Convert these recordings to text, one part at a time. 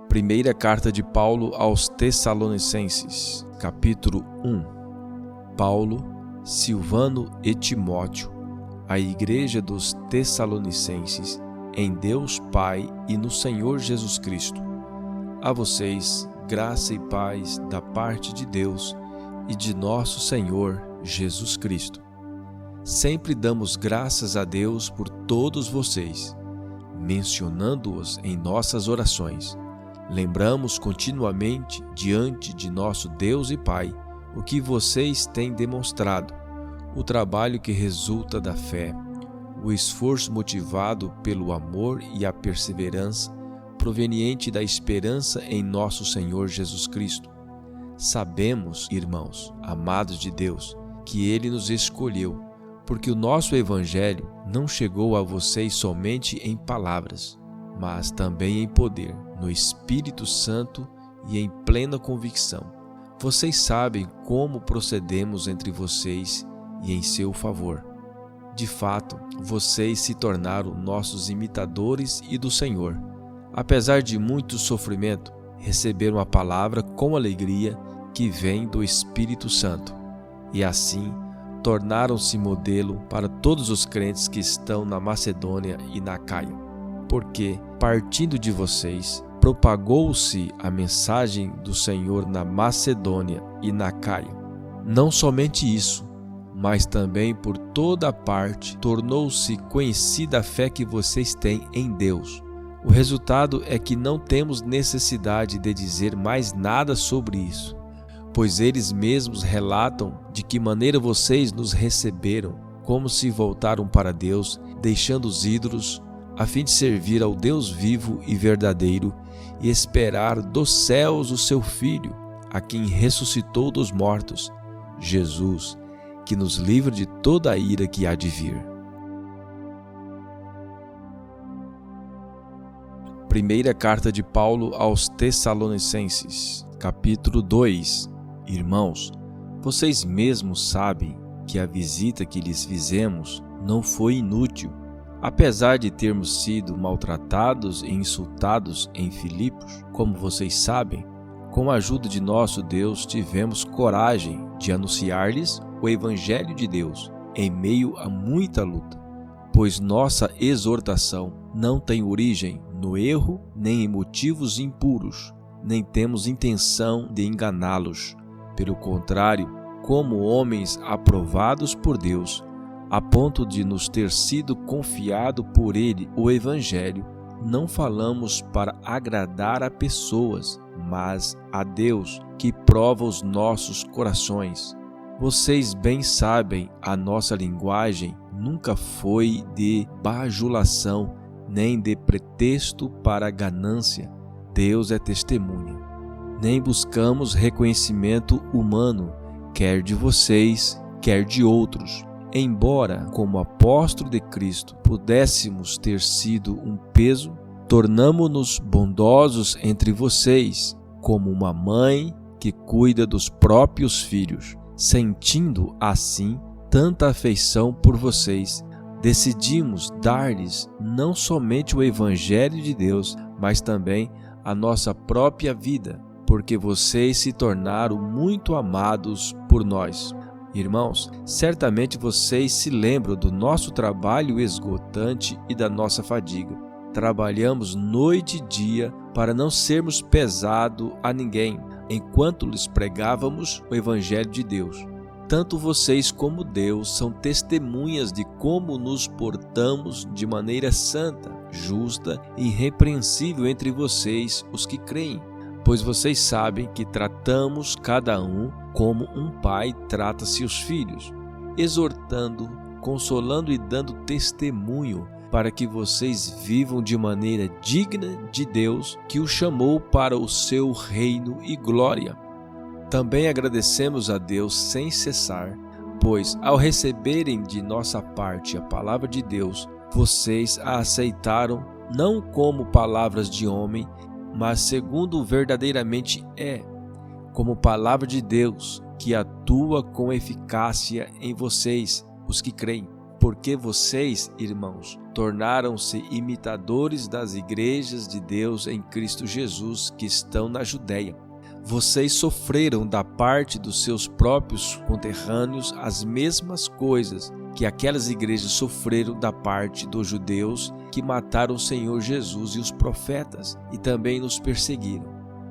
Primeira carta de Paulo aos Tessalonicenses, capítulo 1. Paulo, Silvano e Timóteo, a igreja dos Tessalonicenses, em Deus Pai e no Senhor Jesus Cristo. A vocês, graça e paz da parte de Deus e de nosso Senhor Jesus Cristo. Sempre damos graças a Deus por todos vocês, mencionando-os em nossas orações. Lembramos continuamente diante de nosso Deus e Pai o que vocês têm demonstrado, o trabalho que resulta da fé, o esforço motivado pelo amor e a perseverança proveniente da esperança em nosso Senhor Jesus Cristo. Sabemos, irmãos, amados de Deus, que Ele nos escolheu, porque o nosso Evangelho não chegou a vocês somente em palavras, mas também em poder, no Espírito Santo e em plena convicção. Vocês sabem como procedemos entre vocês e em seu favor. De fato, vocês se tornaram nossos imitadores e do Senhor. Apesar de muito sofrimento, receberam a palavra com alegria que vem do Espírito Santo. E assim, tornaram-se modelo para todos os crentes que estão na Macedônia e na Acaia. Porque, partindo de vocês, propagou-se a mensagem do Senhor na Macedônia e na Acaia. Não somente isso, mas também por toda a parte tornou-se conhecida a fé que vocês têm em Deus. O resultado é que não temos necessidade de dizer mais nada sobre isso, pois eles mesmos relatam de que maneira vocês nos receberam, como se voltaram para Deus, deixando os ídolos, a fim de servir ao Deus vivo e verdadeiro e esperar dos céus o seu Filho, a quem ressuscitou dos mortos, Jesus, que nos livra de toda a ira que há de vir. Primeira carta de Paulo aos Tessalonicenses, capítulo 2. Irmãos, vocês mesmos sabem que a visita que lhes fizemos não foi inútil. Apesar de termos sido maltratados e insultados em Filipos, como vocês sabem, com a ajuda de nosso Deus tivemos coragem de anunciar-lhes o Evangelho de Deus em meio a muita luta, pois nossa exortação não tem origem no erro nem em motivos impuros, nem temos intenção de enganá-los. Pelo contrário, como homens aprovados por Deus, a ponto de nos ter sido confiado por Ele o Evangelho, não falamos para agradar a pessoas, mas a Deus, que prova os nossos corações. Vocês bem sabem, a nossa linguagem nunca foi de bajulação, nem de pretexto para ganância. Deus é testemunha. Nem buscamos reconhecimento humano, quer de vocês, quer de outros. Embora, como apóstolo de Cristo, pudéssemos ter sido um peso, tornamo-nos bondosos entre vocês, como uma mãe que cuida dos próprios filhos, sentindo assim tanta afeição por vocês. Decidimos dar-lhes não somente o Evangelho de Deus, mas também a nossa própria vida, porque vocês se tornaram muito amados por nós. Irmãos, certamente vocês se lembram do nosso trabalho esgotante e da nossa fadiga. Trabalhamos noite e dia para não sermos pesado a ninguém, enquanto lhes pregávamos o Evangelho de Deus. Tanto vocês como Deus são testemunhas de como nos portamos de maneira santa, justa e irrepreensível entre vocês, os que creem. Pois vocês sabem que tratamos cada um como um pai trata seus filhos, exortando, consolando e dando testemunho para que vocês vivam de maneira digna de Deus, que os chamou para o seu reino e glória. Também agradecemos a Deus sem cessar, pois ao receberem de nossa parte a palavra de Deus, vocês a aceitaram não como palavras de homem, mas segundo verdadeiramente é, como palavra de Deus, que atua com eficácia em vocês, os que creem. porque vocês, irmãos, tornaram-se imitadores das igrejas de Deus em Cristo Jesus que estão na Judéia. Vocês sofreram da parte dos seus próprios conterrâneos as mesmas coisas que aquelas igrejas sofreram da parte dos judeus que mataram o Senhor Jesus e os profetas e também nos perseguiram.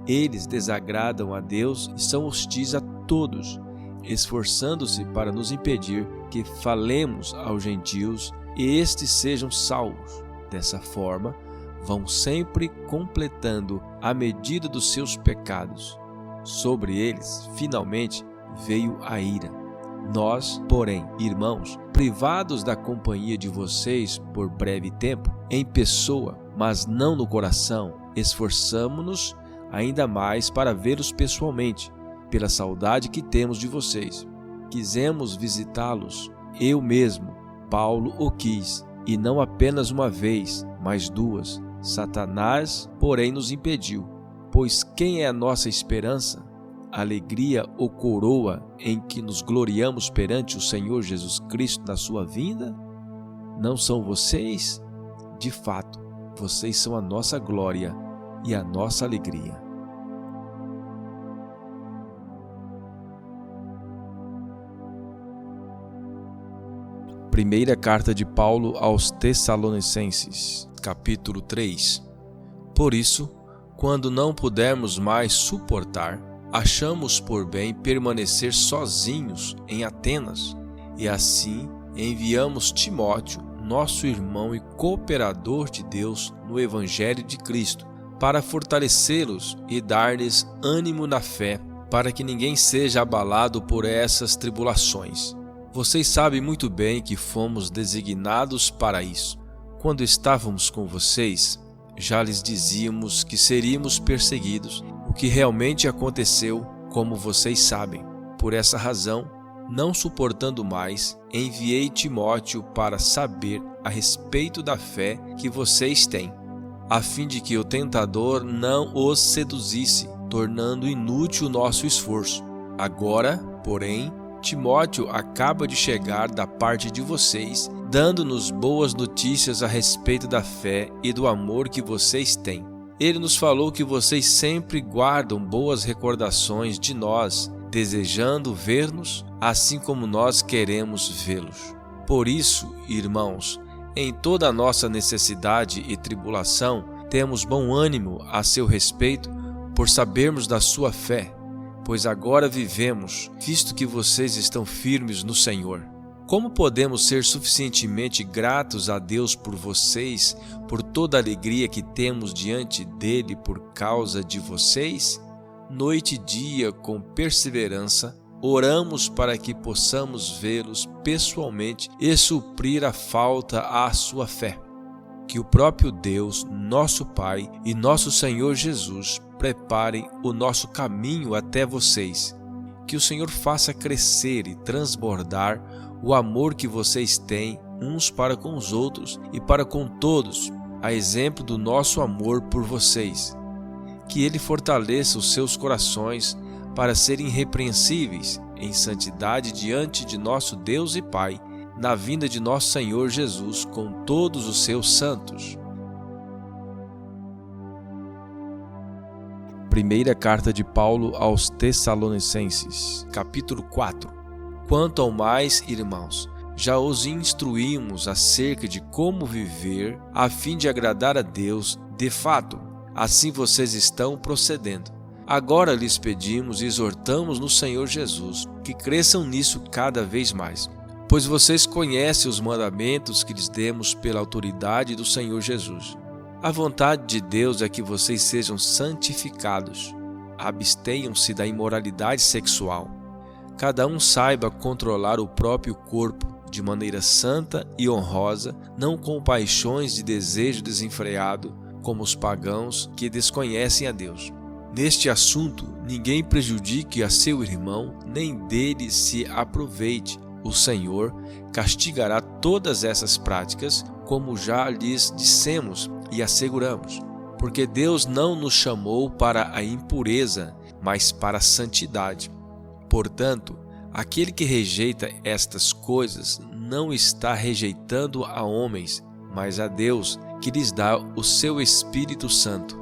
Eles desagradam a Deus e são hostis a todos, esforçando-se para nos impedir que falemos aos gentios e estes sejam salvos. Dessa forma, vão sempre completando a medida dos seus pecados. Sobre eles, finalmente, veio a ira. Nós, porém, irmãos, privados da companhia de vocês por breve tempo, em pessoa, mas não no coração, esforçamo-nos ainda mais para vê-los pessoalmente, pela saudade que temos de vocês. Quisemos visitá-los, eu mesmo, Paulo, o quis, e não apenas uma vez, mas duas. Satanás, porém, nos impediu. Pois quem é a nossa esperança? Alegria ou coroa em que nos gloriamos perante o Senhor Jesus Cristo na sua vinda? Não são vocês? De fato, vocês são a nossa glória e a nossa alegria. Primeira carta de Paulo aos Tessalonicenses, capítulo 3. Por isso, quando não pudermos mais suportar, achamos por bem permanecer sozinhos em Atenas, e assim enviamos Timóteo, nosso irmão e cooperador de Deus no Evangelho de Cristo, para fortalecê-los e dar-lhes ânimo na fé, para que ninguém seja abalado por essas tribulações. Vocês sabem muito bem que fomos designados para isso. Quando estávamos com vocês, já lhes dizíamos que seríamos perseguidos, o que realmente aconteceu, como vocês sabem. Por essa razão, não suportando mais, enviei Timóteo para saber a respeito da fé que vocês têm, a fim de que o tentador não os seduzisse, tornando inútil o nosso esforço. Agora, porém, Timóteo acaba de chegar da parte de vocês, dando-nos boas notícias a respeito da fé e do amor que vocês têm. Ele nos falou que vocês sempre guardam boas recordações de nós, desejando ver-nos, assim como nós queremos vê-los. Por isso, irmãos, em toda a nossa necessidade e tribulação, temos bom ânimo a seu respeito, por sabermos da sua fé, pois agora vivemos, visto que vocês estão firmes no Senhor. Como podemos ser suficientemente gratos a Deus por vocês, por toda a alegria que temos diante dele por causa de vocês? Noite e dia, com perseverança, oramos para que possamos vê-los pessoalmente e suprir a falta à sua fé. Que o próprio Deus, nosso Pai e nosso Senhor Jesus preparem o nosso caminho até vocês. Que o Senhor faça crescer e transbordar o amor que vocês têm uns para com os outros e para com todos, a exemplo do nosso amor por vocês. Que Ele fortaleça os seus corações para serem irrepreensíveis em santidade diante de nosso Deus e Pai, na vinda de nosso Senhor Jesus com todos os seus santos. Primeira carta de Paulo aos Tessalonicenses, capítulo 4. Quanto ao mais, irmãos, já os instruímos acerca de como viver a fim de agradar a Deus. De fato, assim vocês estão procedendo. Agora lhes pedimos e exortamos no Senhor Jesus que cresçam nisso cada vez mais, pois vocês conhecem os mandamentos que lhes demos pela autoridade do Senhor Jesus. A vontade de Deus é que vocês sejam santificados, abstenham-se da imoralidade sexual. Cada um saiba controlar o próprio corpo de maneira santa e honrosa, não com paixões de desejo desenfreado, como os pagãos que desconhecem a Deus. Neste assunto, ninguém prejudique a seu irmão, nem dele se aproveite. O Senhor castigará todas essas práticas, como já lhes dissemos e asseguramos, porque Deus não nos chamou para a impureza, mas para a santidade. Portanto, aquele que rejeita estas coisas não está rejeitando a homens, mas a Deus, que lhes dá o seu Espírito Santo.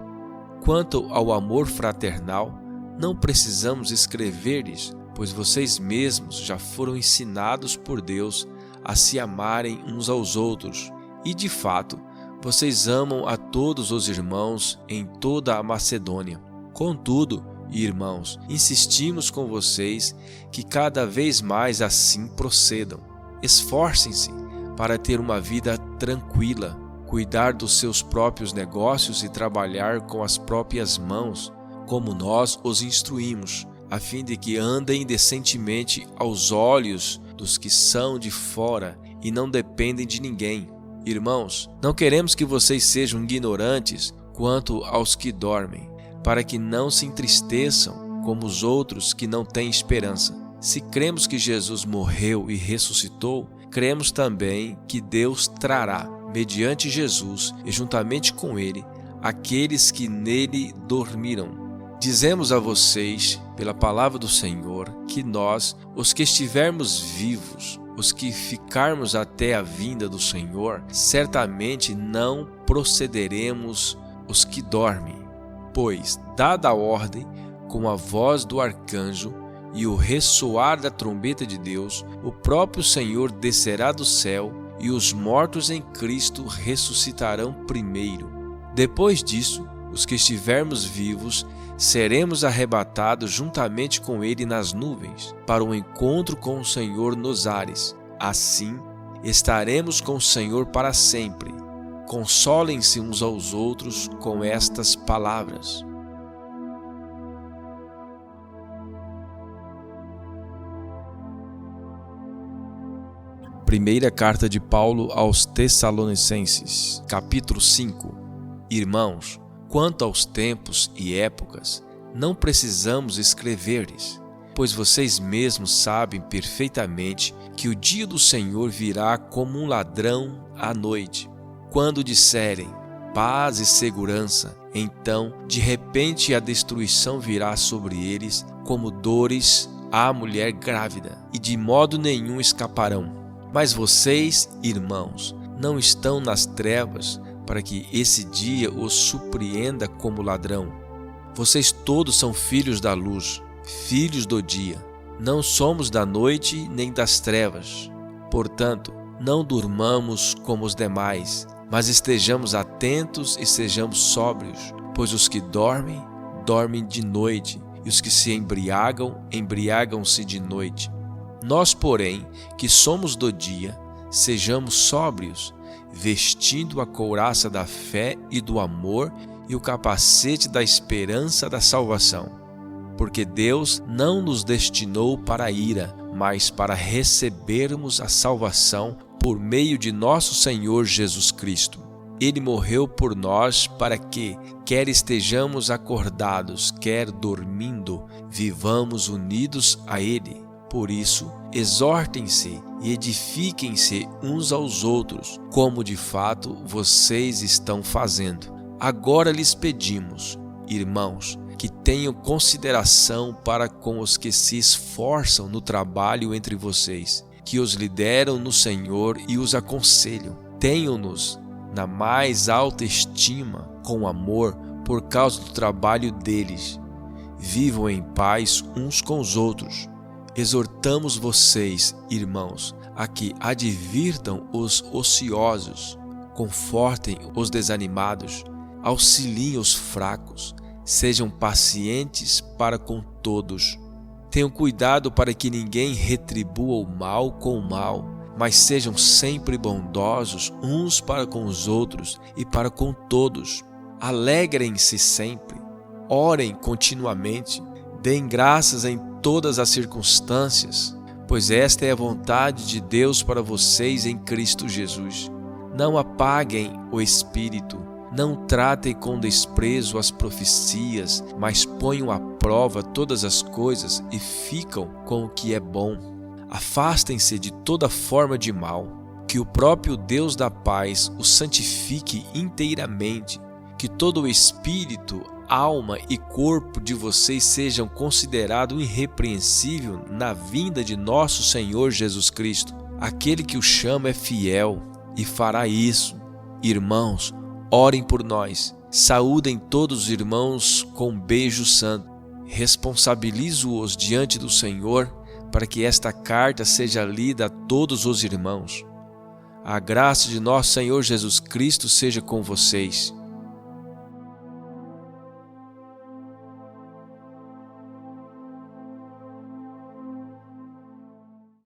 Quanto ao amor fraternal, não precisamos escrever-lhes, pois vocês mesmos já foram ensinados por Deus a se amarem uns aos outros. E, de fato, vocês amam a todos os irmãos em toda a Macedônia. Contudo, irmãos, insistimos com vocês que cada vez mais assim procedam. Esforcem-se para ter uma vida tranquila, cuidar dos seus próprios negócios e trabalhar com as próprias mãos, como nós os instruímos, a fim de que andem decentemente aos olhos dos que são de fora e não dependem de ninguém. Irmãos, não queremos que vocês sejam ignorantes quanto aos que dormem, para que não se entristeçam como os outros que não têm esperança. Se cremos que Jesus morreu e ressuscitou, cremos também que Deus trará, mediante Jesus e juntamente com ele, aqueles que nele dormiram. Dizemos a vocês, pela palavra do Senhor, que nós, os que estivermos vivos, os que ficarmos até a vinda do Senhor, certamente não procederemos os que dormem. Pois, dada a ordem, com a voz do arcanjo e o ressoar da trombeta de Deus, o próprio Senhor descerá do céu e os mortos em Cristo ressuscitarão primeiro. Depois disso, os que estivermos vivos, seremos arrebatados juntamente com ele nas nuvens, para o encontro com o Senhor nos ares. Assim, estaremos com o Senhor para sempre. Consolem-se uns aos outros com estas palavras. Primeira carta de Paulo aos Tessalonicenses, capítulo 5. Irmãos, quanto aos tempos e épocas, não precisamos escrever-lhes, pois vocês mesmos sabem perfeitamente que o dia do Senhor virá como um ladrão à noite. Quando disserem paz e segurança, então, de repente, a destruição virá sobre eles como dores à mulher grávida, e de modo nenhum escaparão. Mas vocês, irmãos, não estão nas trevas, para que esse dia os surpreenda como ladrão. Vocês todos são filhos da luz, filhos do dia. Não somos da noite nem das trevas. Portanto, não durmamos como os demais, mas estejamos atentos e sejamos sóbrios, pois os que dormem, dormem de noite, e os que se embriagam, embriagam-se de noite. Nós, porém, que somos do dia, sejamos sóbrios, vestindo a couraça da fé e do amor e o capacete da esperança da salvação. Porque Deus não nos destinou para a ira, mas para recebermos a salvação por meio de nosso Senhor Jesus Cristo. Ele morreu por nós para que, quer estejamos acordados, quer dormindo, vivamos unidos a Ele. Por isso, exortem-se e edifiquem-se uns aos outros, como de fato vocês estão fazendo. Agora lhes pedimos, irmãos, que tenham consideração para com os que se esforçam no trabalho entre vocês, que os lideram no Senhor e os aconselham. Tenham-nos na mais alta estima, com amor, por causa do trabalho deles. Vivam em paz uns com os outros. Exortamos vocês, irmãos, a que advirtam os ociosos, confortem os desanimados, auxiliem os fracos, sejam pacientes para com todos. Tenham cuidado para que ninguém retribua o mal com o mal, mas sejam sempre bondosos uns para com os outros e para com todos. Alegrem-se sempre, orem continuamente, deem graças em todas as circunstâncias, pois esta é a vontade de Deus para vocês em Cristo Jesus. Não apaguem o Espírito, não tratem com desprezo as profecias, mas ponham à prova todas as coisas e ficam com o que é bom. Afastem-se de toda forma de mal, que o próprio Deus da paz os santifique inteiramente, que todo o espírito, alma e corpo de vocês sejam considerados irrepreensíveis na vinda de nosso Senhor Jesus Cristo. Aquele que o chama é fiel e fará isso. Irmãos, orem por nós. Saúdem todos os irmãos com um beijo santo. Responsabilizo-os diante do Senhor para que esta carta seja lida a todos os irmãos. A graça de nosso Senhor Jesus Cristo seja com vocês.